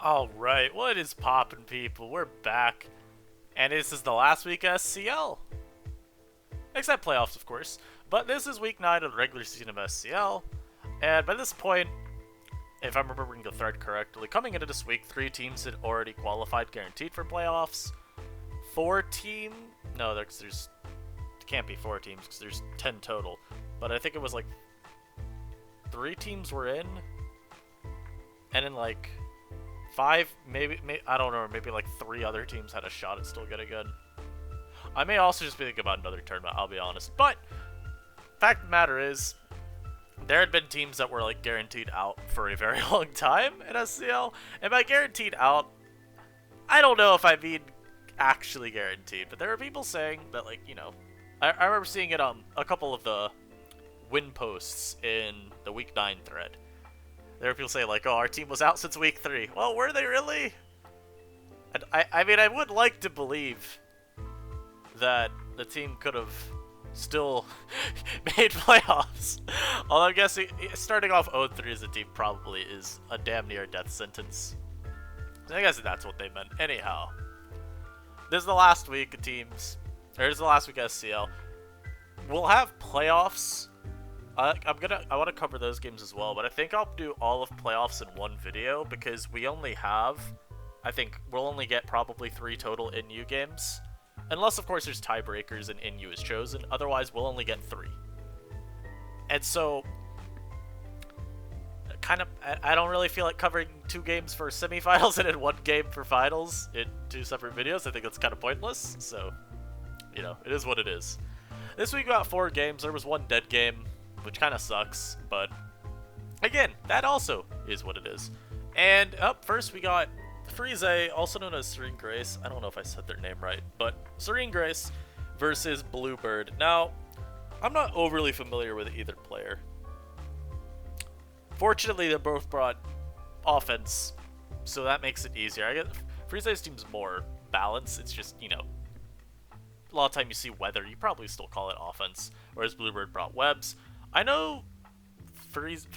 Alright, what is poppin', people? We're back. And this is the last week SCL. Except playoffs, of course. But this is week 9 of the regular season of SCL. And by this point, if I'm remembering the thread correctly, coming into this week, 3 teams had already qualified guaranteed for playoffs. 4 team... No, there's... It can't be 4 teams because there's 10 total. But I think it was like... 3 teams were in. And then like... 5, maybe, I don't know, maybe like 3 other teams had a shot at still getting in. I may also just be thinking about another tournament, I'll be honest. But, fact of the matter is, there had been teams that were like guaranteed out for a very long time in SCL. And by guaranteed out, I don't know if I mean actually guaranteed. But there are people saying that, like, you know, I remember seeing it on a couple of the win posts in the week 9 thread. There are people saying, like, oh, our team was out since week 3. Well, were they really? And I mean, I would like to believe that the team could have still made playoffs. Although I'm guessing starting off 0-3 as a team probably is a damn near death sentence. I guess that's what they meant. Anyhow, this is the last week of teams. Or this is the last week of SCL. We'll have playoffs. I want to cover those games as well, but I think I'll do all of playoffs in one video because we only have, I think we'll only get probably 3 total NU games. Unless, of course, there's tiebreakers and NU is chosen. Otherwise, we'll only get 3. And so, kind of, I don't really feel like covering 2 games for semifinals and then 1 game for finals in 2 separate videos. I think that's kind of pointless. So, you know, it is what it is. This week we got 4 games. There was 1 dead game, which kind of sucks, but again, that also is what it is. And up first, we got Frieze, also known as Serene Grace. I don't know if I said their name right, but Serene Grace versus Bluebird. Now, I'm not overly familiar with either player. Fortunately, they both brought offense, so that makes it easier. I guess Frieze's team's more balanced. It's just, you know, a lot of time you see weather, you probably still call it offense, whereas Bluebird brought webs. I know Frieze...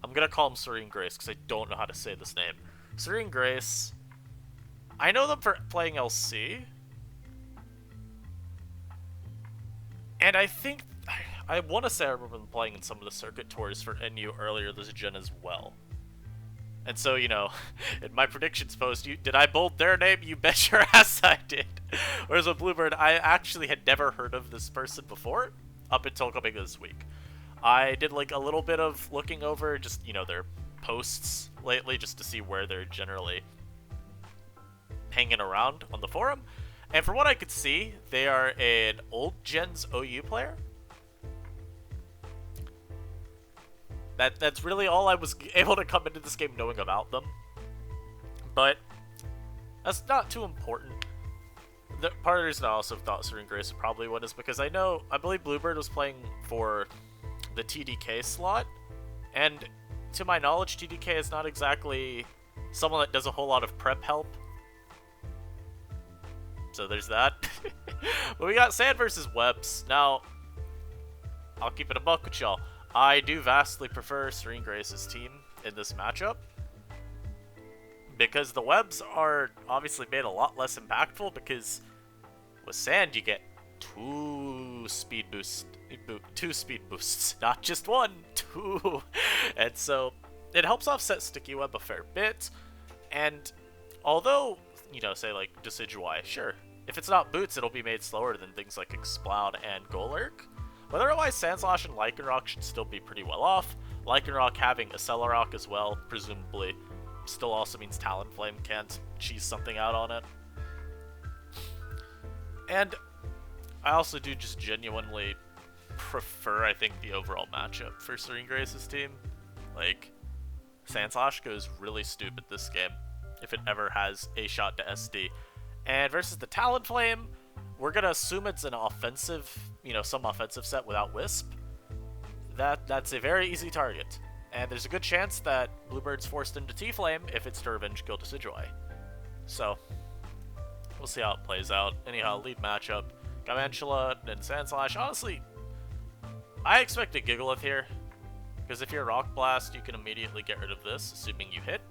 I'm going to call him Serene Grace because I don't know how to say this name. Serene Grace... I know them for playing LC. And I think... I want to say I remember them playing in some of the circuit tours for NU earlier this gen as well. And so, you know, in my predictions post, did I bold their name? You bet your ass I did. Whereas with Bluebird, I actually had never heard of this person before, up until coming this week. I did like a little bit of looking over just, you know, their posts lately just to see where they're generally hanging around on the forum. And from what I could see, they are an old gen's OU player. That's really all I was able to come into this game knowing about them. But that's not too important. The part of the reason I also thought Serene Grace would probably win is because I believe Bluebird was playing for the TDK slot, and to my knowledge, TDK is not exactly someone that does a whole lot of prep help. So there's that. But we got Sand versus Webs. Now, I'll keep it a buck with y'all. I do vastly prefer Serene Grace's team in this matchup, because the webs are obviously made a lot less impactful, because with Sand you get 2 speed boosts, not just 1, 2. And so it helps offset sticky web a fair bit. And although, you know, say like Decidueye, sure, if it's not boots, it'll be made slower than things like Exploud and Golurk. But otherwise, Sandslash and Lycanroc should still be pretty well off. Lycanroc having a Accelerock as well, presumably, still also means Talonflame can't cheese something out on it. And I also do just genuinely prefer, I think, the overall matchup for Serene Grace's team. Like, Sandslash goes really stupid this game, if it ever has a shot to SD. And versus the Talonflame, we're going to assume it's an offensive, you know, some offensive set without Wisp. That's a very easy target. And there's a good chance that Bluebird's forced into T-Flame if it's to revenge kill Decidueye. So, we'll see how it plays out. Anyhow, lead matchup. Galvantula and Sandslash. Honestly, I expect a Gigalith here, because if you're Rock Blast, you can immediately get rid of this, assuming you hit.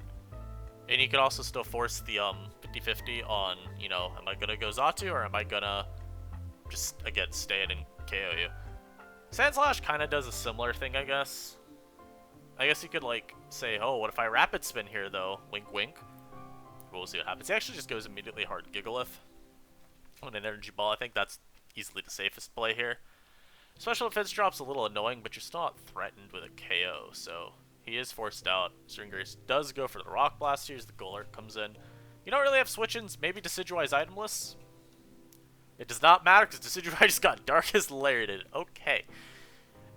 And you could also still force the 50-50 on, you know, am I gonna go Xatu or am I gonna just, again, stay in and KO you? Sandslash kind of does a similar thing, I guess. I guess you could, like, say, oh, what if I Rapid Spin here, though? Wink, wink. We'll see what happens. He actually just goes immediately hard Gigalith on an Energy Ball. I think that's easily the safest play here. Special Defense Drop's a little annoying, but you're still not threatened with a KO, so he is forced out. Serene does go for the Rock Blast here as the Golurk comes in. You don't really have switch-ins, maybe Decidueye's itemless? It does not matter, because Decidueye just got Darkest Lariated. Okay.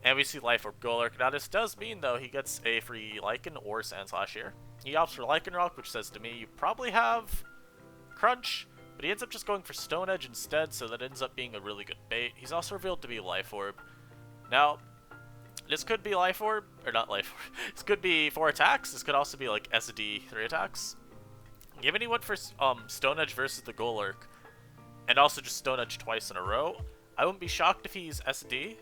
And we see Life Orb Golurk. Now this does mean, though, he gets a free Lycan or Sandslash here. He opts for Lycanroc, which says to me, you probably have Crunch, but he ends up just going for Stone Edge instead, so that ends up being a really good bait. He's also revealed to be Life Orb. Now, this could be Life Orb, or not Life Orb. This could be 4 attacks. This could also be like SD 3 attacks. Given he went for Stone Edge versus the Golurk, and also just Stone Edge twice in a row, I wouldn't be shocked if he's SD.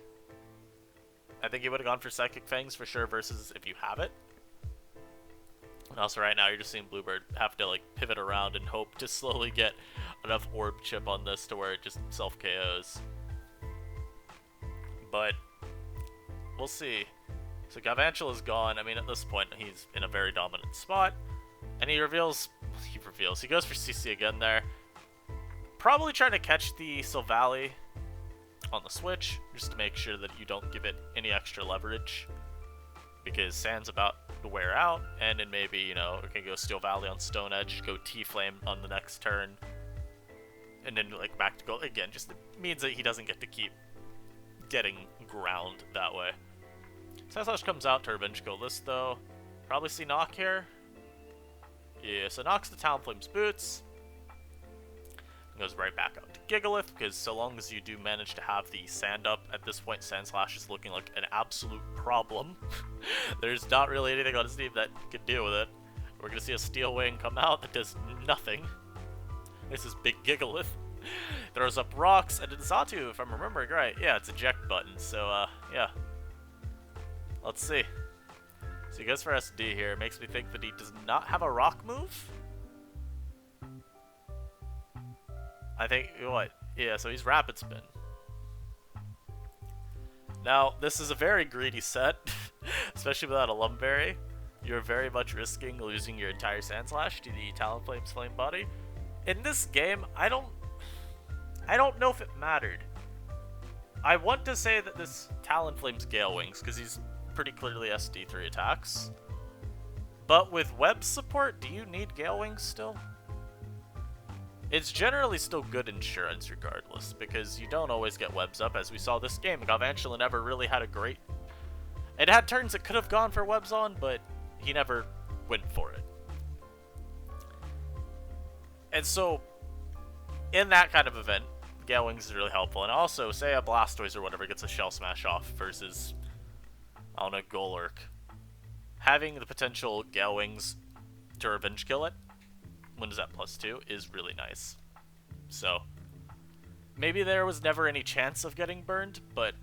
I think he would have gone for Psychic Fangs for sure versus if you have it. And also right now you're just seeing Bluebird have to like pivot around and hope to slowly get enough Orb Chip on this to where it just self-KOs. But we'll see. So Galvantula is gone. I mean, at this point he's in a very dominant spot. And he goes for CC again there. Probably trying to catch the Silvally on the switch, just to make sure that you don't give it any extra leverage, because Sand's about to wear out, and then maybe, you know, it can go Steel Valley on Stone Edge, go T-Flame on the next turn, and then like back to go again. Just means that he doesn't get to keep getting ground that way. Sandslash comes out to Revenge Kill this though. Probably see Knock here. Yeah, so knocks the Talonflame's boots. Goes right back out to Gigalith, because so long as you do manage to have the Sand up, at this point Sandslash is looking like an absolute problem. There's not really anything on his team that can deal with it. We're going to see a Steel Wing come out that does nothing. This is big Gigalith. Throws up rocks, and it's Xatu, if I'm remembering right. Yeah, it's eject button, so yeah. Let's see. So he goes for SD here. Makes me think that he does not have a rock move. I think, what? Yeah, so he's Rapid Spin. Now, this is a very greedy set, especially without a Lumberry. You're very much risking losing your entire Sandslash to the Talonflame's Flame Body. In this game, I don't know if it mattered. I want to say that this Talonflame's Gale Wings, because he's pretty clearly SD3 attacks. But with web support, do you need Gale Wings still? It's generally still good insurance regardless, because you don't always get webs up, as we saw this game. Galvantula never really had a great... It had turns that could have gone for webs on, but he never went for it. And so, in that kind of event, Gale Wings is really helpful. And also, say a Blastoise or whatever gets a Shell Smash off versus, I don't know, Golurk. Having the potential Gale Wings to Revenge Kill it, when is that +2, is really nice. So, maybe there was never any chance of getting burned, but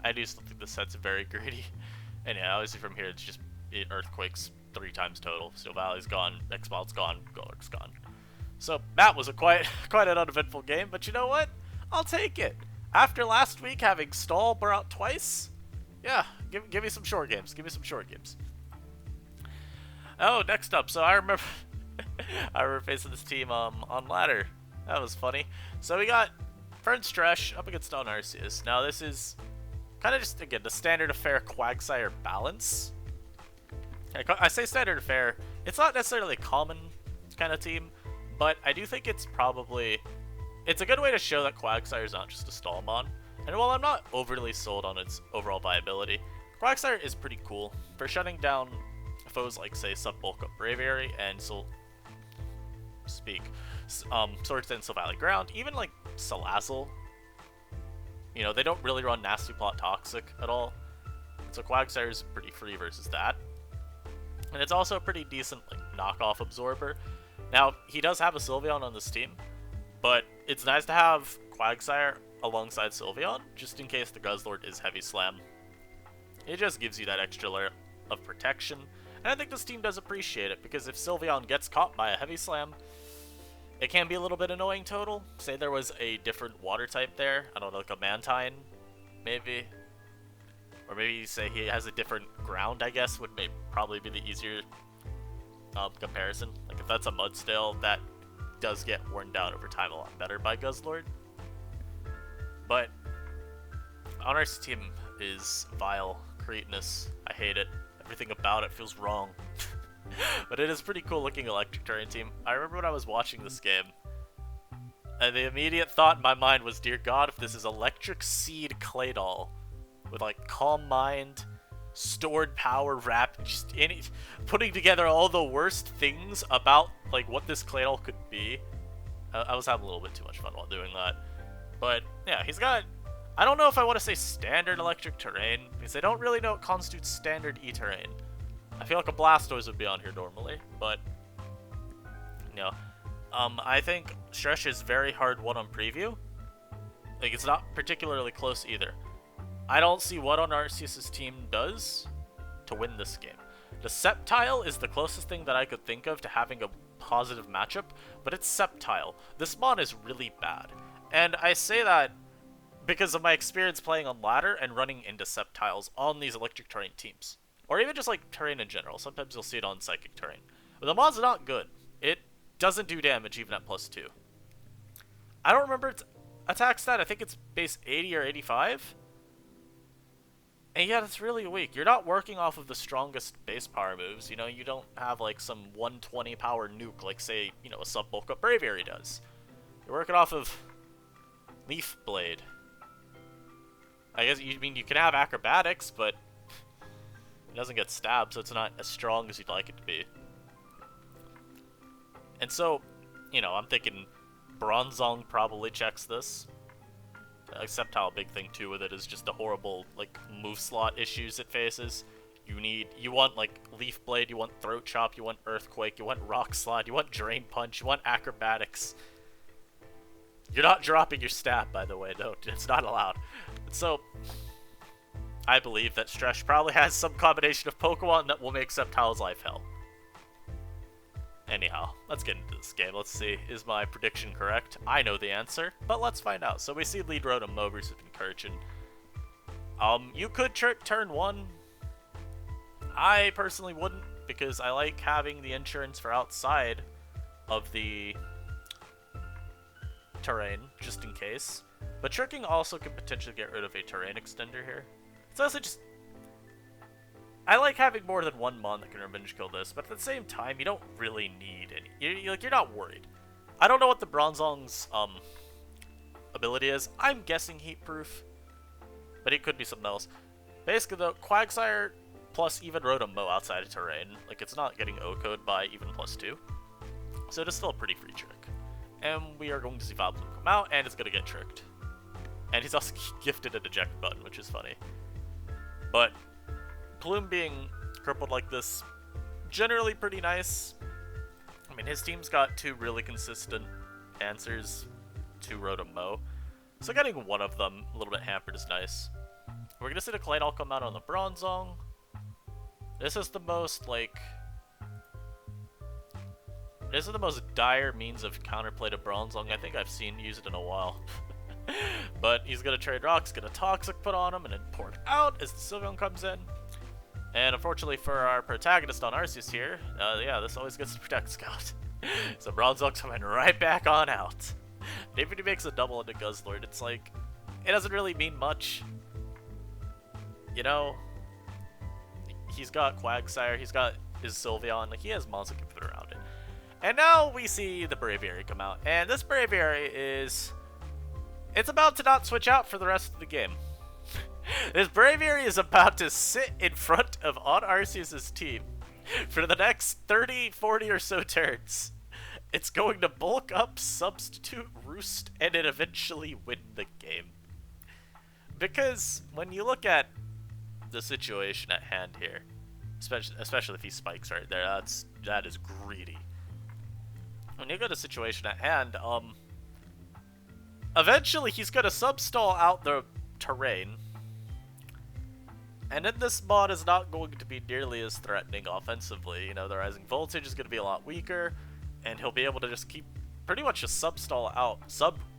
I do still think the set's very greedy. And yeah, obviously from here it's just Earthquakes 3 times total. Steel Valley's gone, X-Ball's gone, Golurk's gone. So that was a quite an uneventful game, but you know what? I'll take it. After last week having Stall brought twice, yeah, give me some short games. Give me some short games. Oh, next up, so I remember facing this team on ladder. That was funny. So we got Fern Stresh up against Narcissus. Now this is kind of just, again, the standard affair Quagsire balance. I say standard affair, it's not necessarily a common kind of team, but I do think it's a good way to show that Quagsire is not just a Stallmon. And while I'm not overly sold on its overall viability, Quagsire is pretty cool for shutting down foes like, say, Sub-Bulk Up Braviary and Swords and Silvally Ground, even like Salazzle. You know, they don't really run Nasty Plot Toxic at all, so Quagsire is pretty free versus that. And it's also a pretty decent like knockoff absorber. Now, he does have a Sylveon on this team, but it's nice to have Quagsire alongside Sylveon, just in case the Guzzlord is Heavy Slam. It just gives you that extra layer of protection. And I think this team does appreciate it, because if Sylveon gets caught by a heavy slam, it can be a little bit annoying total. Say there was a different water type there, I don't know, like a Mantine, maybe. Or maybe you say he has a different ground, I guess, would probably be the easier comparison. Like if that's a Mudstale, that does get worn down over time a lot better by Guzzlord. But Honors team is vile, cretinous. I hate it. Everything about it feels wrong. But it is pretty cool looking electric terrain team. I remember when I was watching this game, and the immediate thought in my mind was, dear God, if this is Electric Seed Claydol with like Calm Mind, stored power, wrap, just putting together all the worst things about like what this Claydol could be. I was having a little bit too much fun while doing that. But yeah, he's got, I don't know if I want to say standard electric terrain, because I don't really know what constitutes standard E-terrain. I feel like a Blastoise would be on here normally, but you know, I think Stretch is very hard won on preview. Like, it's not particularly close either. I don't see what on Narcissus' team does to win this game. The Sceptile is the closest thing that I could think of to having a positive matchup, but it's Sceptile. This mon is really bad, and I say that because of my experience playing on ladder and running into Sceptiles on these electric terrain teams. Or even just like terrain in general. Sometimes you'll see it on psychic terrain. But the mon's not good. It doesn't do damage even at +2. I don't remember its attack stat. I think it's base 80 or 85. And yeah, that's really weak. You're not working off of the strongest base power moves. You know, you don't have like some 120 power nuke like, say, you know, a sub-bulk up Braviary does. You're working off of Leaf Blade. I guess you can have acrobatics, but it doesn't get stabbed, so it's not as strong as you'd like it to be. And so, you know, I'm thinking Bronzong probably checks this. Sceptile, big thing too with it is just the horrible like move slot issues it faces. You want like Leaf Blade, you want Throat Chop, you want Earthquake, you want Rock Slide, you want Drain Punch, you want Acrobatics. You're not dropping your stat, by the way, no, it's not allowed. So I believe that Stretch probably has some combination of Pokemon that will make Sceptile's life hell. Anyhow, let's get into this game. Let's see, is my prediction correct? I know the answer, but let's find out. So we see Lead Rotom Mow versus Incursion. You could trick turn 1. I personally wouldn't, because I like having the insurance for outside of the terrain, just in case. But tricking also could potentially get rid of a terrain extender here. It's also just, I like having more than one mon that can revenge kill this, but at the same time, you don't really need any. You're not worried. I don't know what the Bronzong's ability is. I'm guessing heat proof, but it could be something else. Basically, though, Quagsire plus even Rotom Mow outside of terrain, like it's not getting O-code by even +2, so it is still a pretty free trick. And we are going to see Vileplume come out, and it's going to get tricked. And he's also gifted an eject button, which is funny. But Plume being crippled like this, generally pretty nice. I mean, his team's got two really consistent answers to Rotom Mow, so getting one of them a little bit hampered is nice. We're gonna see the Claydol come out on the Bronzong. This is the most, like, this is the most dire means of counterplay to Bronzong I think I've seen use it in a while. But he's gonna trade rocks, get a Toxic put on him, and then port out as the Sylveon comes in. And unfortunately for our protagonist on Arceus here, yeah, this always gets to Protect Scout. So Bronzong's coming right back on out. And even if he makes a double into Guzzlord, it's like, it doesn't really mean much. You know, he's got Quagsire, he's got his Sylveon, like he has mons that can put around it. And now we see the Braviary come out, and this Braviary is, it's about to not switch out for the rest of the game. This Braviary is about to sit in front of on Arceus' team for the next 30, 40 or so turns. It's going to bulk up, substitute, roost, and then eventually win the game. Because when you look at the situation at hand here, especially if he spikes right there, that is greedy. When you go to the situation at hand, eventually he's gonna substall out the terrain, And then this mod is not going to be nearly as threatening offensively. You know, the Rising Voltage is going to be a lot weaker, and he'll be able to just keep pretty much a sub-stall out.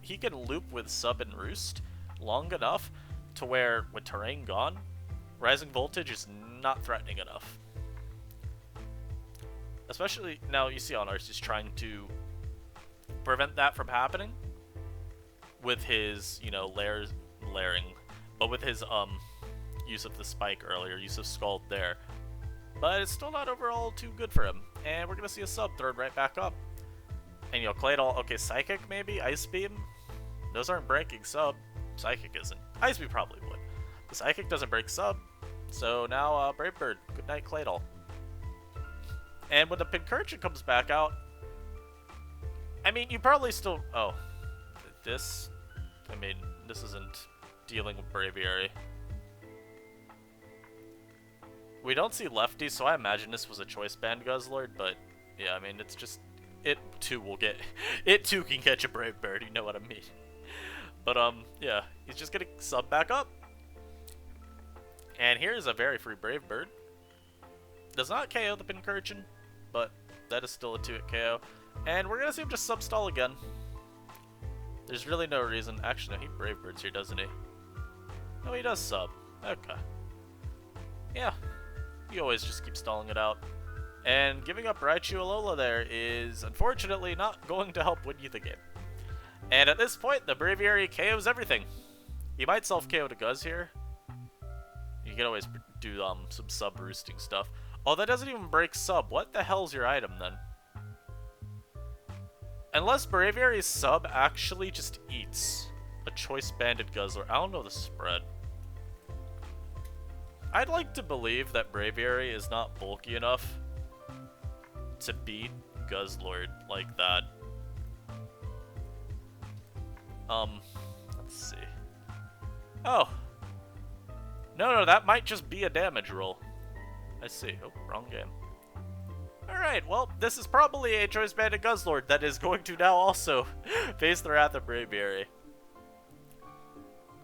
He can loop with sub and roost long enough to where, with terrain gone, Rising Voltage is not threatening enough. Especially now you see Narcissus trying to prevent that from happening with his, you know, layering, but with his use of the spike earlier, use of Scald there. But it's still not overall too good for him. And we're gonna see a sub thrown right back up. And you know, Claydol, okay, Psychic maybe? Ice Beam? Those aren't breaking sub. Psychic isn't. Ice Beam probably would. The Psychic doesn't break sub. So now, Bravebird. Good night, Claydol. And when the Pincurchin comes back out, I mean, you probably still... Oh. This? I mean, this isn't dealing with Braviary. We don't see lefties, so I imagine this was a choice band Guzzlord, but yeah, I mean, it's just... It too will get... It too can catch a Bravebird, you know what I mean. But, yeah, he's just gonna sub back up. And here's a very free Bravebird. Does not KO the Pincurchin, but that is still a 2-hit KO. And we're gonna see him just sub-stall again. There's really no reason. Actually, no, he Bravebirds here, doesn't he? No, he does sub. Okay. Yeah. You always just keep stalling it out. And giving up Raichu Alola there is, unfortunately, not going to help win you the game. And at this point, the Braviary KOs everything. You might self-KO to Guzz here. You can always do some sub-roosting stuff. Oh, that doesn't even break sub. What the hell's your item, then? Unless Braviary's sub actually just eats a choice-banded Guzzler. I don't know the spread. I'd like to believe that Braviary is not bulky enough to beat Guzzlord like that. Let's see. Oh. No, that might just be a damage roll. I see. Oh, wrong game. Alright, well, this is probably a choice banded Guzzlord that is going to now also face the wrath of Braviary.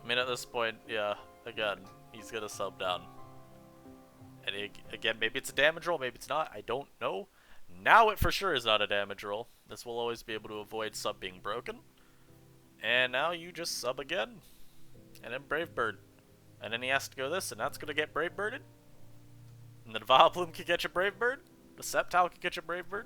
I mean, at this point, yeah, again, he's gonna sub down. And again, maybe it's a damage roll, maybe it's not, I don't know. Now it for sure is not a damage roll. This will always be able to avoid sub being broken. And now you just sub again. And then Bravebird. And then he has to go this, and that's gonna get Bravebirded. And the Vileplume can catch a Bravebird. The Sceptile can catch a Bravebird.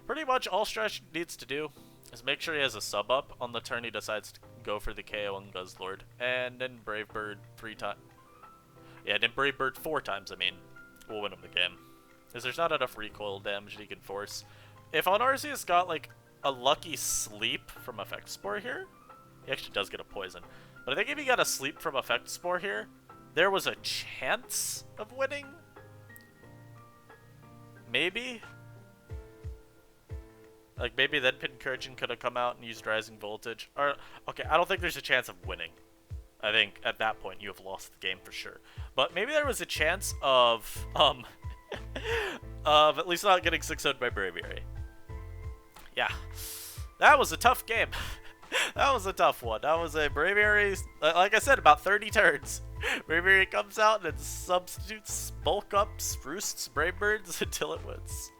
Pretty much all Stretch needs to do is make sure he has a sub up on the turn he decides to go for the KO on Guzzlord. And then Bravebird 3 times. Yeah, then Bravebird 4 times, I mean. We'll win him the game. Because there's not enough recoil damage that he can force. If Narcissus got like a lucky sleep from Effect Spore here, he actually does get a poison. But I think if he got a sleep from Effect Spore here, there was a chance of winning. Maybe? Like, maybe then Pincurchin could have come out and used Rising Voltage. Or, okay, I don't think there's a chance of winning. I think at that point you have lost the game for sure. But maybe there was a chance of at least not getting 6-0'd by Braviary. Yeah. That was a tough game. That was a tough one. That was a Braviary, like I said, about 30 turns. Braviary comes out and substitutes, bulk ups, roosts, Bravebirds until it wins.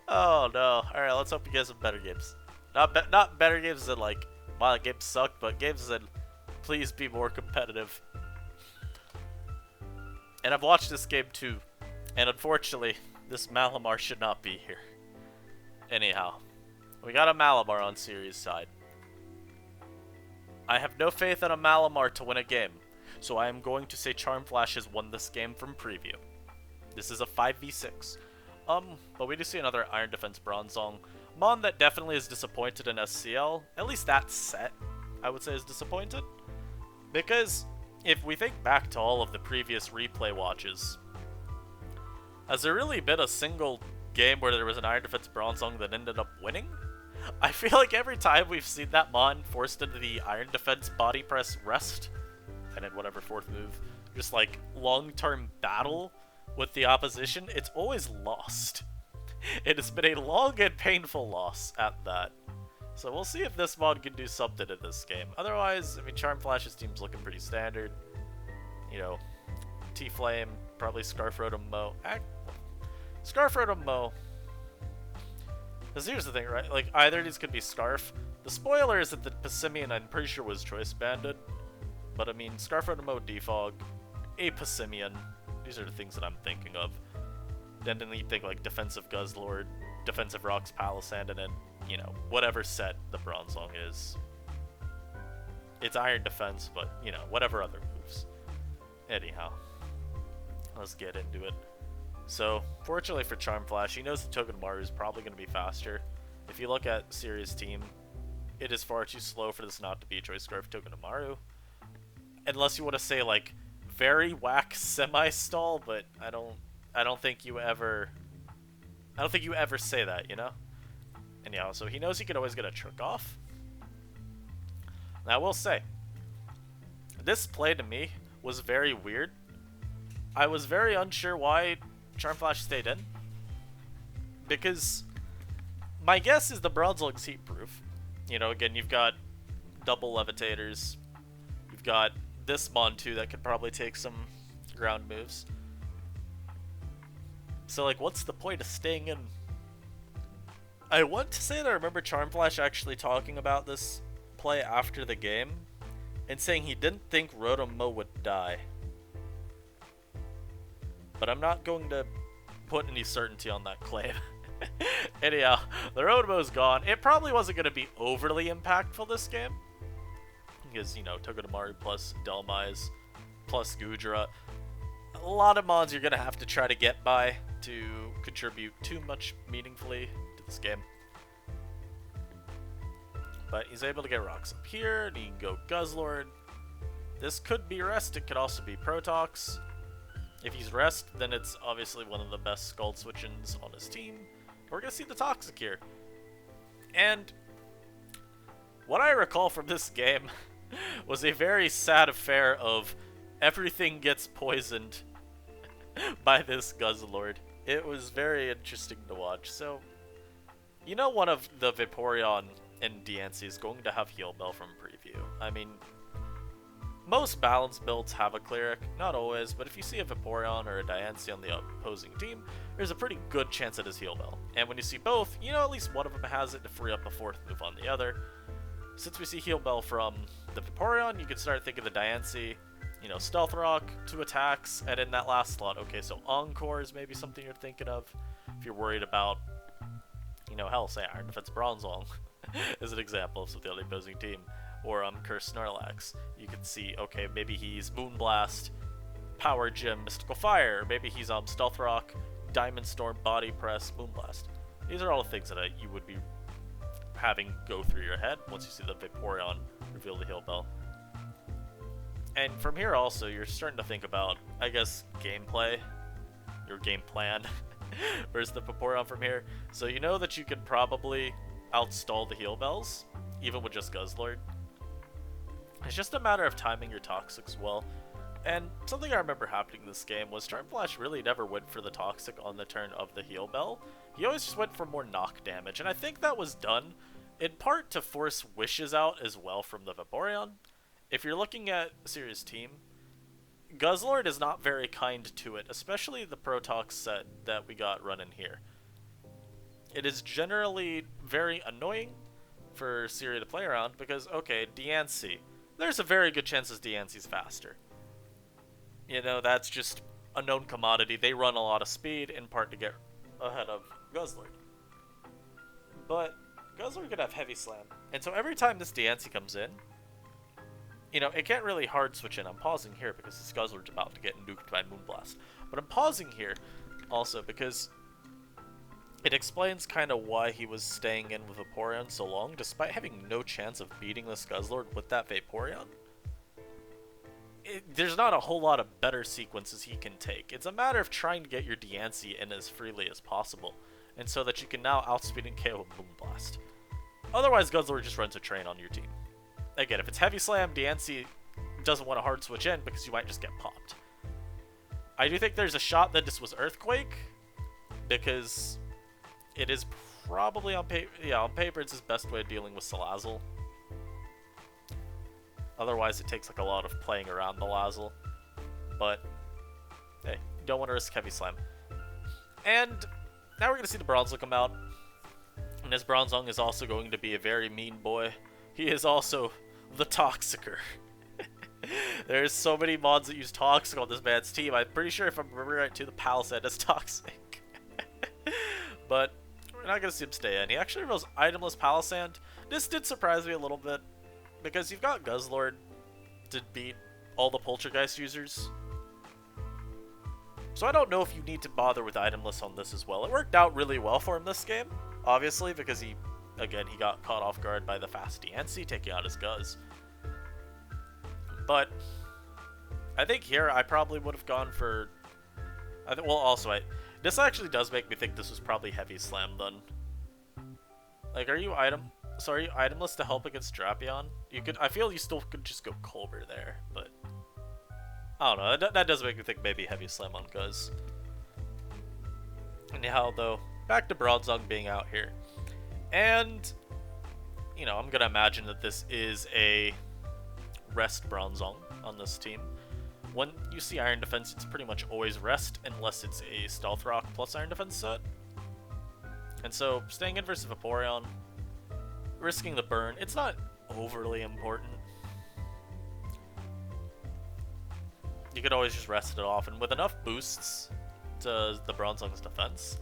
Oh no. Alright, let's hope you get some better games. Not better games than like, wow, the game sucked, but games that please be more competitive. And I've watched this game too, and unfortunately, this Malamar should not be here. Anyhow, we got a Malamar on Siri's side. I have no faith in a Malamar to win a game, so I am going to say Charm Flash has won this game from preview. This is a 5v6. But we do see another Iron Defense Bronzong. Mon that definitely is disappointed in SCL. At least that set, I would say, is disappointed. Because if we think back to all of the previous replay watches, has there really been a single game where there was an Iron Defense Bronzong that ended up winning? I feel like every time we've seen that Mon forced into the Iron Defense Body Press Rest, and then whatever fourth move, just like long-term battle with the opposition, it's always lost. It has been a long and painful loss at that. So we'll see if this mod can do something in this game. Otherwise, I mean, Charm Flash's team's looking pretty standard. You know, T-Flame, probably Scarf Rotom Mow. Scarf Rotom Mow. Because here's the thing, right? Like, either of these could be Scarf. The spoiler is that the Passimian, I'm pretty sure, was choice banded. But I mean, Scarf Rotom Mow, Defog, a Passimian. These are the things that I'm thinking of. Then you think like defensive Guzzlord, defensive Rocks Palisand, and then, you know, whatever set the Bronzong is. It's Iron Defense, but, you know, whatever other moves. Anyhow, let's get into it. So, fortunately for Charm Flash, he knows the Togedemaru is probably going to be faster. If you look at Siri's team, it is far too slow for this not to be a choice scarf Togedemaru. Unless you want to say, like, very whack semi-stall, but I don't think you ever say that, you know? Anyhow, so he knows he can always get a trick off. Now, I will say, this play to me was very weird. I was very unsure why Charm Flash stayed in. Because my guess is the Bronzong's heat proof. You know, again, you've got double levitators. You've got this Montu that could probably take some ground moves. So, like, what's the point of staying in? I want to say that I remember Charm Flash actually talking about this play after the game and saying he didn't think Rotom Mow would die. But I'm not going to put any certainty on that claim. Anyhow, the Rotom Mow's gone. It probably wasn't going to be overly impactful this game. Because, you know, Togedemaru plus Delmise plus Gudra. A lot of mons you're going to have to try to get by to contribute too much meaningfully to this game. But he's able to get rocks up here, and he can go Guzzlord. This could be Rest, it could also be Protox. If he's Rest, then it's obviously one of the best Scald switch-ins on his team. We're going to see the Toxic here. And what I recall from this game was a very sad affair of everything gets poisoned by this Guzzlord. It was very interesting to watch. So, you know, one of the Vaporeon in DNC is going to have Heal Bell from preview. I mean, most balanced builds have a Cleric, not always, but if you see a Vaporeon or a Diancie on the opposing team, there's a pretty good chance it is Heal Bell. And when you see both, you know at least one of them has it to free up a fourth move on the other. Since we see Heal Bell from the Vaporeon, you can start thinking the Diancie, you know, Stealth Rock, 2 attacks, and in that last slot, okay, so Encore is maybe something you're thinking of if you're worried about, you know, hell, say Iron Defense Bronzong is an example of something on the opposing team. Or Curse Snorlax. You can see, okay, maybe he's Moonblast, Power Gym, Mystical Fire. Maybe he's Stealth Rock, Diamond Storm, Body Press, Moonblast. These are all the things that you would be having go through your head once you see the Vaporeon reveal the Heal Bell. And from here also, you're starting to think about, I guess, gameplay, your game plan versus the Vaporeon from here. So you know that you can probably outstall the Heal Bells, even with just Guzzlord. It's just a matter of timing your Toxics well. And something I remember happening in this game was Charm Flash really never went for the Toxic on the turn of the Heal Bell. He always just went for more knock damage, and I think that was done in part to force Wishes out as well from the Vaporeon. If you're looking at Siri's team, Guzzlord is not very kind to it, especially the Protox set that we got running here. It is generally very annoying for Siri to play around because, okay, Diancie. There's a very good chance Diancie's faster. You know, that's just a known commodity. They run a lot of speed, in part to get ahead of Guzzlord. But Guzzlord could have Heavy Slam. And so every time this Diancie comes in, you know, it can't really hard switch in. I'm pausing here because this Guzzlord's about to get nuked by Moonblast. But I'm pausing here also because it explains kind of why he was staying in with Vaporeon so long, despite having no chance of beating this Guzzlord with that Vaporeon. There's not a whole lot of better sequences he can take. It's a matter of trying to get your Diancie in as freely as possible, and so that you can now outspeed and KO with Moonblast. Otherwise, Guzzlord just runs a train on your team. Again, if it's Heavy Slam, Diancie doesn't want to hard switch in because you might just get popped. I do think there's a shot that this was Earthquake, because it is probably on paper. Yeah, on paper, it's his best way of dealing with Salazzle. Otherwise, it takes like a lot of playing around the Lazzle. But hey, you don't want to risk Heavy Slam. And now we're going to see the Bronzong come out. And this Bronzong is also going to be a very mean boy. He is also the Toxicer. There's so many mods that use Toxic on this man's team. I'm pretty sure if I'm remembering right too, the Palisade is Toxic. But we're not going to see him stay in. He actually rolls itemless Palisade. This did surprise me a little bit, because you've got Guzzlord to beat all the Poltergeist users. So I don't know if you need to bother with itemless on this as well. It worked out really well for him this game, obviously, because he got caught off guard by the fast DNC taking out his Guzz. But I think here I probably would have gone for... this actually does make me think this was probably Heavy Slam then. Like, are you itemless to help against Drapion? I feel you still could just go Colbur there, but I don't know. That does make me think maybe Heavy Slam on Guzz. Anyhow, though, back to Bronzong being out here. And, you know, I'm going to imagine that this is a rest Bronzong on this team. When you see Iron Defense, it's pretty much always rest, unless it's a Stealth Rock plus Iron Defense set. And so, staying in versus Vaporeon, risking the burn, it's not overly important. You could always just rest it off, and with enough boosts to the Bronzong's defense,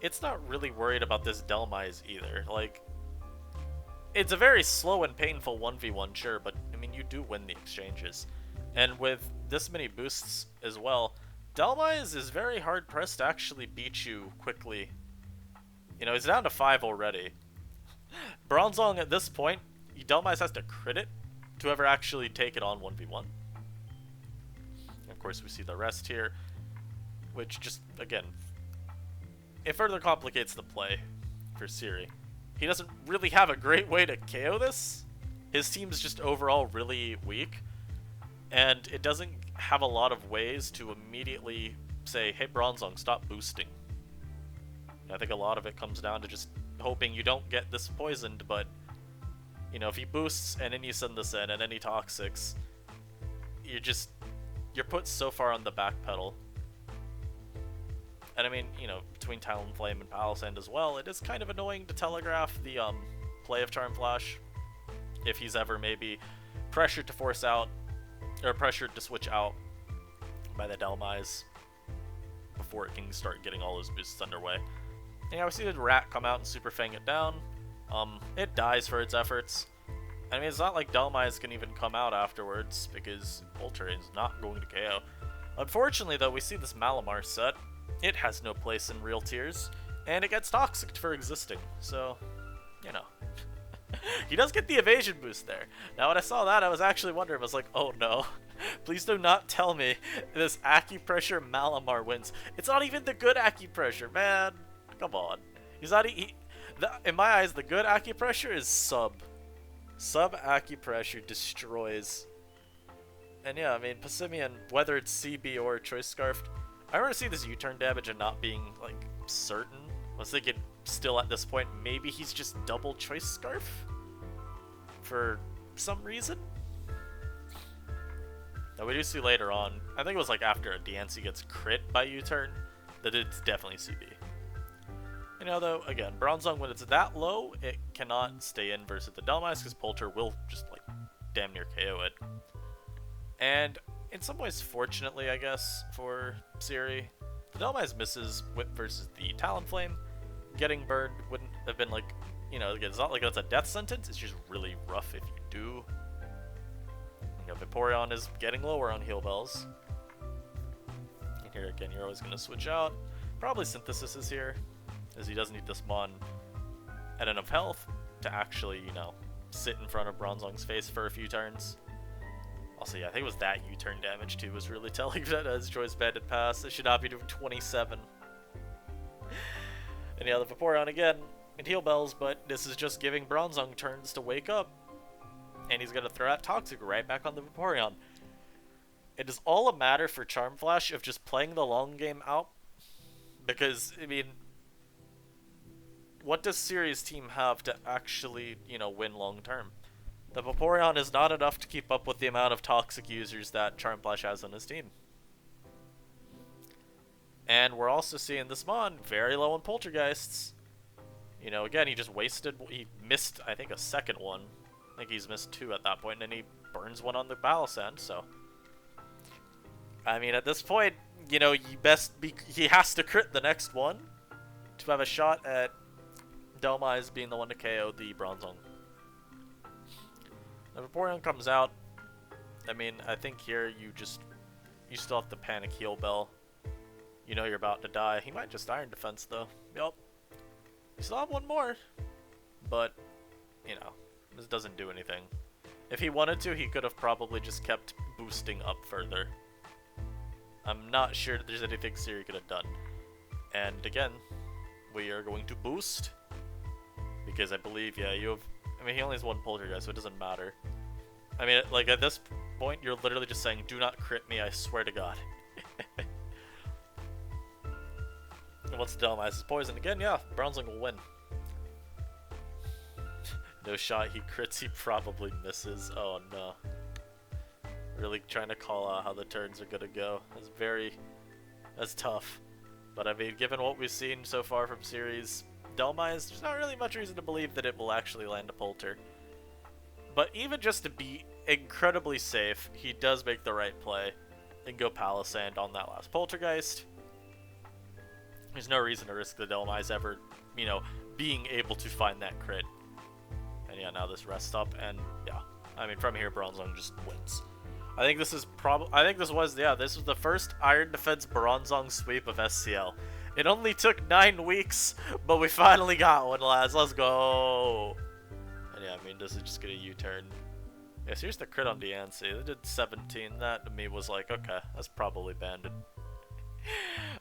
it's not really worried about this Dhelmise either. Like, it's a very slow and painful 1v1, sure, but, I mean, you do win the exchanges. And with this many boosts as well, Dhelmise is very hard-pressed to actually beat you quickly. You know, he's down to 5 already. Bronzong at this point, Dhelmise has to crit it to ever actually take it on 1v1. Of course, we see the rest here, which just, again, it further complicates the play for Siri. He doesn't really have a great way to KO this. His team's just overall really weak, and it doesn't have a lot of ways to immediately say, hey Bronzong, stop boosting. I think a lot of it comes down to just hoping you don't get this poisoned, but, you know, if he boosts and then you send this in and then he Toxics, you're put so far on the back pedal. And I mean, you know, between Talonflame and Palisand as well, it is kind of annoying to telegraph the play of Charm Flash if he's ever maybe pressured to force out, or pressured to switch out by the Dhelmise before it can start getting all those boosts underway. And yeah, we see the Rat come out and Super Fang it down. It dies for its efforts. I mean, it's not like Dhelmise can even come out afterwards, because Ultra is not going to KO. Unfortunately, though, we see this Malamar set. It has no place in Real Tears, and it gets Toxic for existing, so, you know. He does get the evasion boost there. Now, when I saw that, I was actually wondering, I was like, oh no, please do not tell me this Acupressure Malamar wins. It's not even the good Acupressure, man. Come on. He's not, in my eyes, the good Acupressure is Sub. Sub Acupressure destroys. And yeah, I mean, Passimian, whether it's CB or Choice Scarf, I want to see this U-turn damage and not being, like, certain. I was thinking, still at this point, maybe he's just double Choice Scarf? For some reason? Now, we do see later on, I think it was like after a DNC gets crit by U-turn, that it's definitely CB. You know, though, again, Bronzong, when it's that low, it cannot stay in versus the Dhelmise, because Polter will just, like, damn near KO it. And in some ways, fortunately, I guess, for Siri, the Dhelmise misses Whip versus the Talonflame. Getting burned wouldn't have been like, you know, it's not like it's a death sentence, it's just really rough if you do. You know, Vaporeon is getting lower on heal bells. And here again, you're always going to switch out. Probably Synthesis is here, as he does need to spawn at enough health to actually, you know, sit in front of Bronzong's face for a few turns. Also, yeah, I think it was that U-turn damage, too, was really telling that as Joy's Bandit pass. It should not be doing 27. And yeah, the Vaporeon again, in heal bells, but this is just giving Bronzong turns to wake up. And he's going to throw out Toxic right back on the Vaporeon. It is all a matter for Charm Flash of just playing the long game out. Because, I mean, what does Siri's team have to actually, you know, win long term? The Vaporeon is not enough to keep up with the amount of Toxic users that Charm Flash has on his team. And we're also seeing this Mon very low on poltergeists. You know, again, he just wasted, he missed, I think, a second one. I think he's missed 2 at that point, and then he burns 1 on the battle sand, so. I mean, at this point, you know, he has to crit the next one to have a shot at Delmise being the one to KO the Bronzong. The Vaporeon comes out. I mean, I think here you still have to panic heal Bell. You know you're about to die. He might just Iron Defense though. Yup. You still have 1 more. But, you know, this doesn't do anything. If he wanted to, he could have probably just kept boosting up further. I'm not sure that there's anything Siri could have done. And again, we are going to boost. Because I believe, yeah, you have... I mean, he only has 1 Poltergeist, so it doesn't matter. I mean, like, at this point, you're literally just saying, do not crit me, I swear to God. And once Delmise is poisoned again, yeah, Bronzong will win. No shot, he crits, he probably misses. Oh no. Really trying to call out how the turns are gonna go. That's tough. But I mean, given what we've seen so far from series, Delmise, there's not really much reason to believe that it will actually land a Polter. But even just to be incredibly safe, he does make the right play and go Palisand on that last Poltergeist. There's no reason to risk the Delmise ever, you know, being able to find that crit. And yeah, now this rest up, and yeah, I mean, from here, Bronzong just wins. I think this is this was the first Iron Defense Bronzong sweep of SCL. It only took 9 weeks, but we finally got one, lads. Let's go. And yeah, I mean, does it just get a U-turn? Yeah, so here's the crit on Diancie. They did 17. That to me was like, okay, that's probably banded.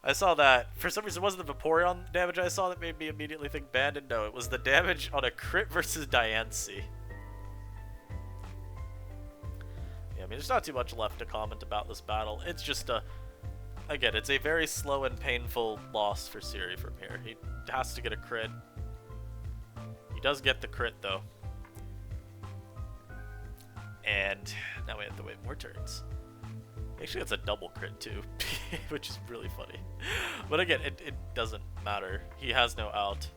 I saw that. For some reason, it wasn't the Vaporeon damage I saw that made me immediately think banded. No, it was the damage on a crit versus Diancie. Yeah, I mean, there's not too much left to comment about this battle. It's just again, it's a very slow and painful loss for Siri from here. He has to get a crit. He does get the crit, though. And now we have to wait more turns. Actually, it's a double crit too, which is really funny. But again, it doesn't matter. He has no out.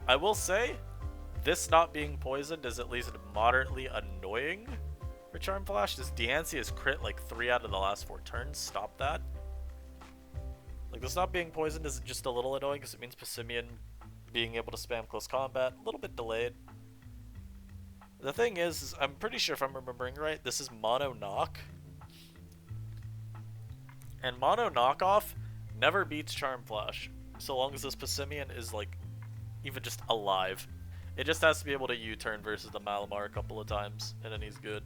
I will say, this not being poisoned is at least moderately annoying for Charm Flash. This Diancie has crit like 3 out of the last 4 turns. Stop that. Like, this not being poisoned is just a little annoying because it means Passimian being able to spam close combat. A little bit delayed. The thing is, I'm pretty sure if I'm remembering right, this is Mono Knock. And Mono Knockoff never beats Charm Flash, so long as this Passimian is, like, even just alive. It just has to be able to U-turn versus the Malamar a couple of times, and then he's good.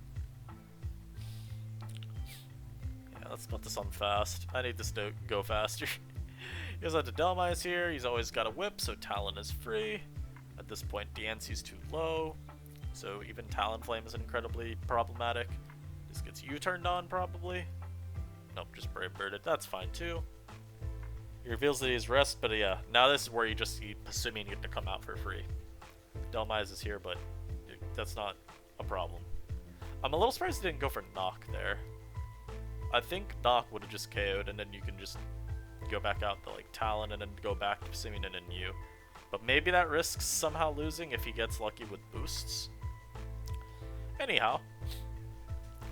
Yeah, let's put this on fast. I need this to go faster. He goes out to Delmise here. He's always got a whip, so Talon is free. At this point, Diancie's too low, so even Talonflame is incredibly problematic. This gets U-turned on, probably. Nope, just Brave Birded. That's fine too. He reveals that he's rest, but yeah, now this is where you just see Passimian get to come out for free. Delmise is here, but that's not a problem. I'm a little surprised he didn't go for Knock there. I think Knock would have just KO'd, and then you can just go back out to like Talon and then go back to Passimian and then you. But maybe that risks somehow losing if he gets lucky with boosts. Anyhow,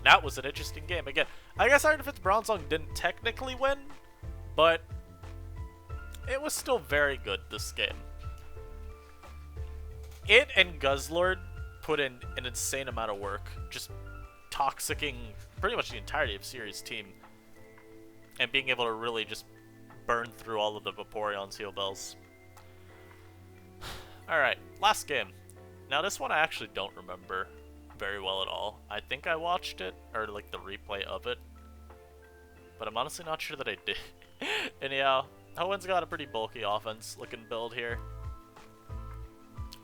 that was an interesting game. Again, I guess Iron Defense Bronzong didn't technically win, but it was still very good this game. It and Guzzlord put in an insane amount of work, just toxicking pretty much the entirety of Siri's team, and being able to really just burn through all of the Vaporeon's heal bells. Alright, last game. Now this one I actually don't remember very well at all. I think I watched it, or like the replay of it, but I'm honestly not sure that I did. Anyhow, Hoenn's got a pretty bulky offense looking build here.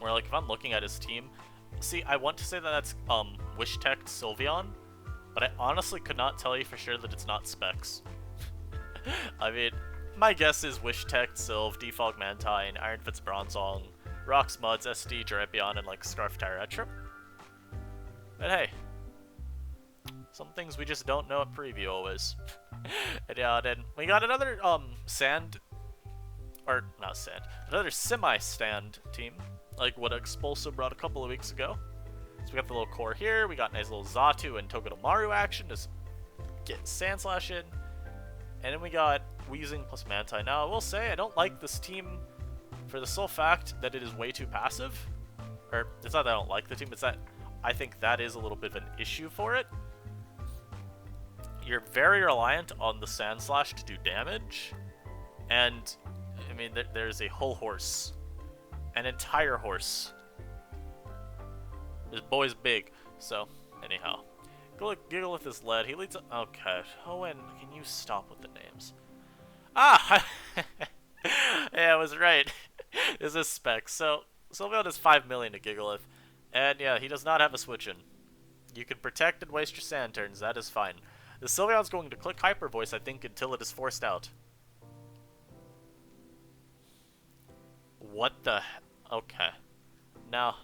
Where like if I'm looking at his team, see, I want to say that that's Wish Tech Sylveon, but I honestly could not tell you for sure that it's not Specs. I mean, my guess is Wish Tech, Sylve, Defog Mantine, Iron Defense Bronzong, Rocks Muds, SD, Drapion, and like Scarf Tyrantrum. But hey, some things we just don't know at preview always. And yeah, then we got another sand, or not sand, another semi-stand team, like what Expulso brought a couple of weeks ago. So we got the little core here. We got nice little Xatu and Togedemaru action to get Sand Slash in. And then we got Weezing plus Manti. Now, I will say, I don't like this team for the sole fact that it is way too passive. Or, it's not that I don't like the team, it's that I think that is a little bit of an issue for it. You're very reliant on the Sand Slash to do damage. And, I mean, there's a whole horse. An entire horse. This boy's big. So, anyhow. Gigalith is led. He leads. Okay. Hoenn, can you stop with the names? Ah! Yeah, I was right. This is Specs. So, Sylveon is 5 million to Gigalith. And yeah, he does not have a switch in. You can protect and waste your sand turns. That is fine. The Sylveon's going to click Hyper Voice, I think, until it is forced out. What the? Okay. Now,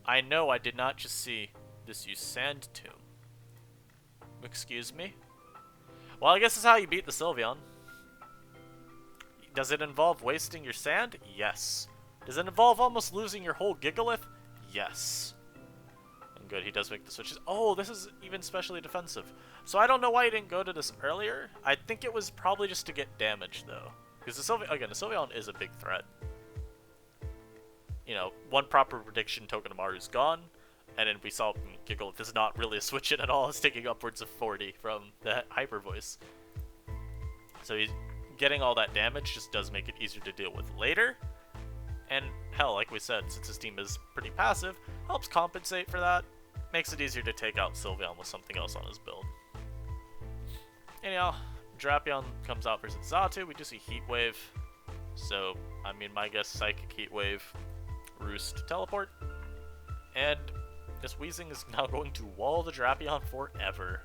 I know I did not just see this use Sand Tomb. Excuse me? Well, I guess this is how you beat the Sylveon. Does it involve wasting your sand? Yes. Does it involve almost losing your whole Gigalith? Yes. And good, he does make the switches. Oh, this is even specially defensive. So I don't know why he didn't go to this earlier. I think it was probably just to get damage, though. Because the Sylveon, again, the Sylveon is a big threat. You know, one proper prediction, Togedemaru's gone. And then we saw Gigalith is not really a switch in at all. It's taking upwards of 40 from the Hyper Voice. So he's getting all that damage just does make it easier to deal with later. And hell, like we said, since his team is pretty passive, helps compensate for that. Makes it easier to take out Sylveon with something else on his build. Anyhow, Drapion comes out versus Xatu. We do see Heat Wave. So, I mean, my guess, Psychic Heat Wave, Roost, Teleport. And this Weezing is now going to wall the Drapion forever.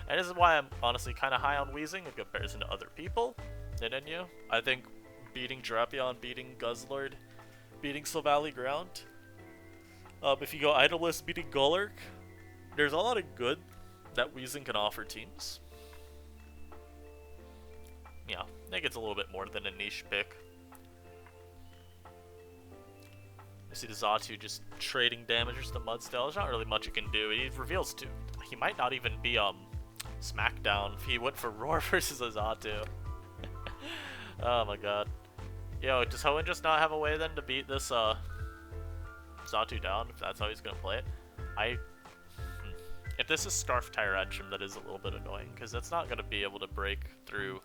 And this is why I'm honestly kind of high on Weezing in comparison to other people. And then you, I think beating Drapion, beating Guzzlord, beating Silvally Ground. If you go Idolist, beating Golurk, there's a lot of good that Weezing can offer teams. Yeah, I think it's a little bit more than a niche pick. I see the Xatu just trading damage to the Mudstell. There's not really much it can do. He reveals too. He might not even be Smackdown if he went for Roar versus a Xatu. Oh my god. Yo, does Hoenn just not have a way then to beat this Xatu down if that's how he's gonna play it? If this is Scarf Tyrantrum, that is a little bit annoying because that's not gonna be able to break through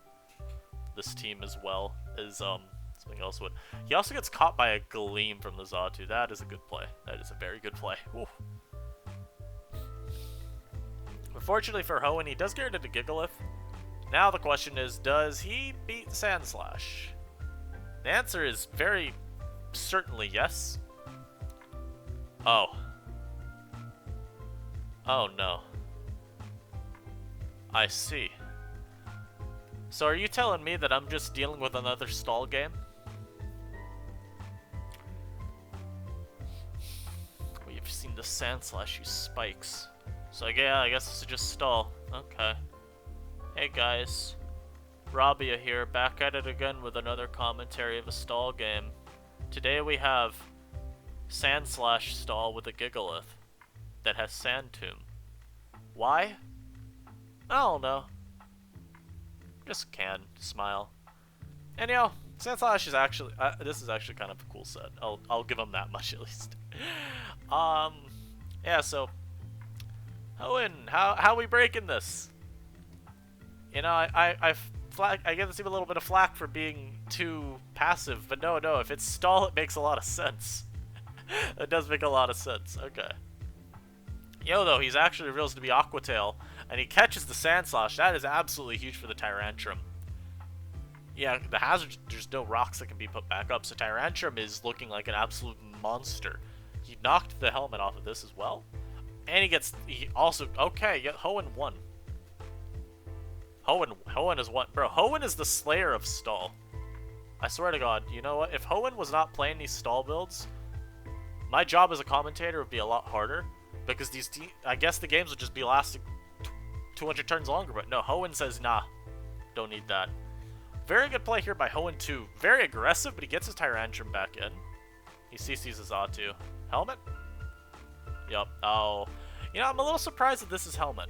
this team as well as something else would. He also gets caught by a Gleam from the Xatu. That is a good play. That is a very good play. Ooh. Unfortunately for Hoenn, he does get rid of the Gigalith. Now the question is, does he beat Sand Slash? The answer is very certainly yes. Oh. Oh no. I see. So are you telling me that I'm just dealing with another stall game? We've seen the Sand Slash use spikes. So yeah, I guess this is just stall. Okay. Hey guys. Rabia here, back at it again with another commentary of a stall game. Today we have Sand Slash stall with a Gigalith that has Sand Tomb. Why? I don't know. Just can smile. And you know, Sand Slash is actually this is actually kind of a cool set. I'll give him that much at least. Yeah. So, Owen, how we breaking this? You know, I give this team a little bit of flack for being too passive, but no, if it's stall, it makes a lot of sense. It does make a lot of sense. Okay. Yo, though, he's actually reveals to be Aqua Tail, and he catches the Sand Slash. That is absolutely huge for the Tyrantrum. Yeah, the hazard, there's no rocks that can be put back up, so Tyrantrum is looking like an absolute monster. He knocked the helmet off of this as well. And he also, okay, yeah, Hoenn won. Hoenn is what? Bro, Hoenn is the slayer of stall. I swear to God, you know what? If Hoenn was not playing these stall builds, my job as a commentator would be a lot harder. Because I guess the games would just be lasting 200 turns longer, but no, Hoenn says, nah, Don't need that. Very good play here by Hoenn too. Very aggressive, but he gets his Tyrantrum back in. He CC's his Atu. Helmet? Yup. Oh. You know, I'm a little surprised that this is Helmet.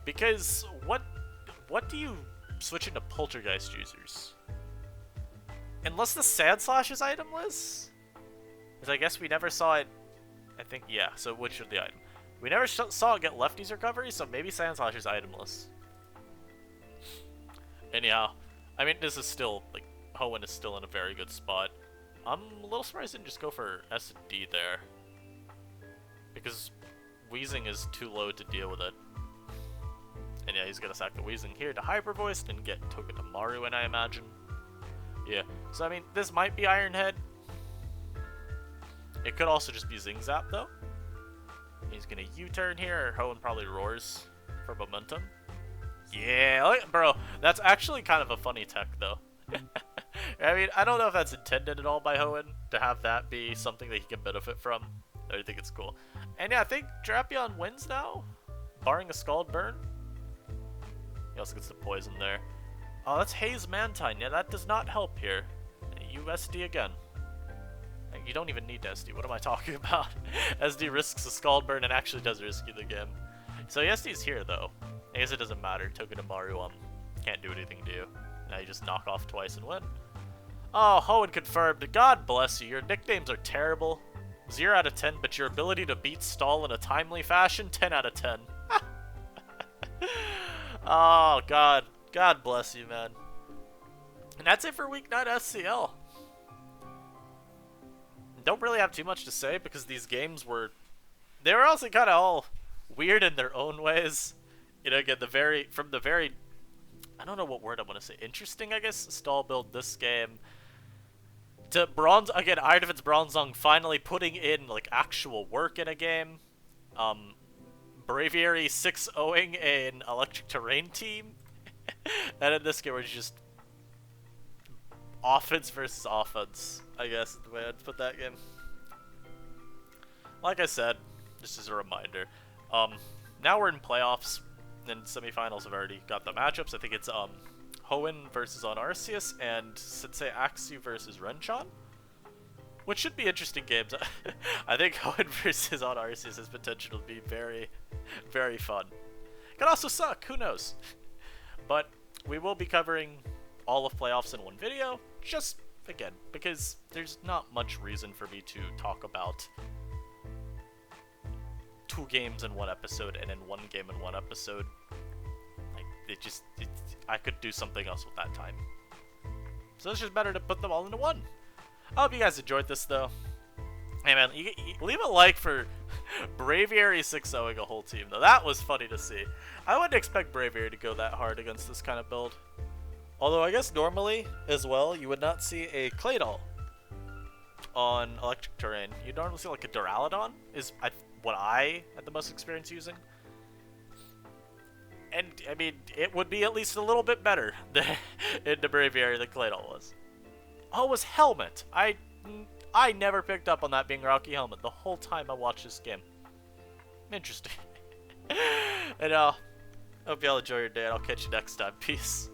Because what do you switch into Poltergeist users? Unless the Sand Slash is itemless? Because I guess we never saw it. I think, yeah, so which should the item? We never saw it get Lefty's recovery, so maybe Sand Slash is itemless. Anyhow, I mean, this is still, like, Hoenn is still in a very good spot. I'm a little surprised I didn't just go for S&D there. Because Wheezing is too low to deal with it. And yeah, he's gonna sack the Wheezing here to Hyper Voice and get Togedemaru in, I imagine. Yeah, so I mean, this might be Iron Head. It could also just be Zing Zap, though. He's gonna U-turn here, or Hoenn probably roars for momentum. Yeah, look, bro, that's actually kind of a funny tech, though. I mean, I don't know if that's intended at all by Hoenn, to have that be something that he can benefit from. I think it's cool. And yeah, I think Drapion wins now, barring a Scald Burn. He also gets the poison there. Oh, that's Haze Mantine. Yeah, that does not help here. USD again. You don't even need SD. What am I talking about? SD risks a Scald Burn and actually does risky the game. So SD's here though. I guess it doesn't matter. Togedemaru can't do anything to you. Now you just knock off twice and win. Oh, Hoenn confirmed. God bless you. Your nicknames are terrible. 0 out of 10, but your ability to beat stall in a timely fashion, 10 out of 10. Oh, God. God bless you, man. And that's it for Week 9 SCL. Don't really have too much to say because these games were... They were also kind of all weird in their own ways. You know, again, from the very... I don't know what word I want to say. Interesting, I guess, stall build this game. To Bronze... Again, Iron Defense Bronzong finally putting in, like, actual work in a game. Braviary 6-0ing an Electric Terrain team. And in this game, we're just... offense versus offense, I guess is the way I'd put that game. Like I said, just as a reminder, now we're in playoffs, and semifinals have already got the matchups. I think it's Hoenn versus Narcissus and Sensei Axu versus Renchan, which should be interesting games. I think Hoenn versus Narcissus has potential to be very, very fun. Could also suck, who knows? But we will be covering all of playoffs in one video, just again because there's not much reason for me to talk about 2 games in one episode and then 1 game in one episode. Like I could do something else with that time, so it's just better to put them all into one. I hope you guys enjoyed this though. Hey man, you leave a like for Braviary 6-0ing a whole team though. That was funny to see. I wouldn't expect Braviary to go that hard against this kind of build. Although I guess normally, as well, you would not see a Claydol on Electric Terrain. You'd normally see like a Duraludon, is what I had the most experience using. And, I mean, it would be at least a little bit better in the Braviary than Claydol was. Oh, it was Helmet! I never picked up on that being Rocky Helmet the whole time I watched this game. Interesting. And, hope y'all enjoy your day, and I'll catch you next time. Peace.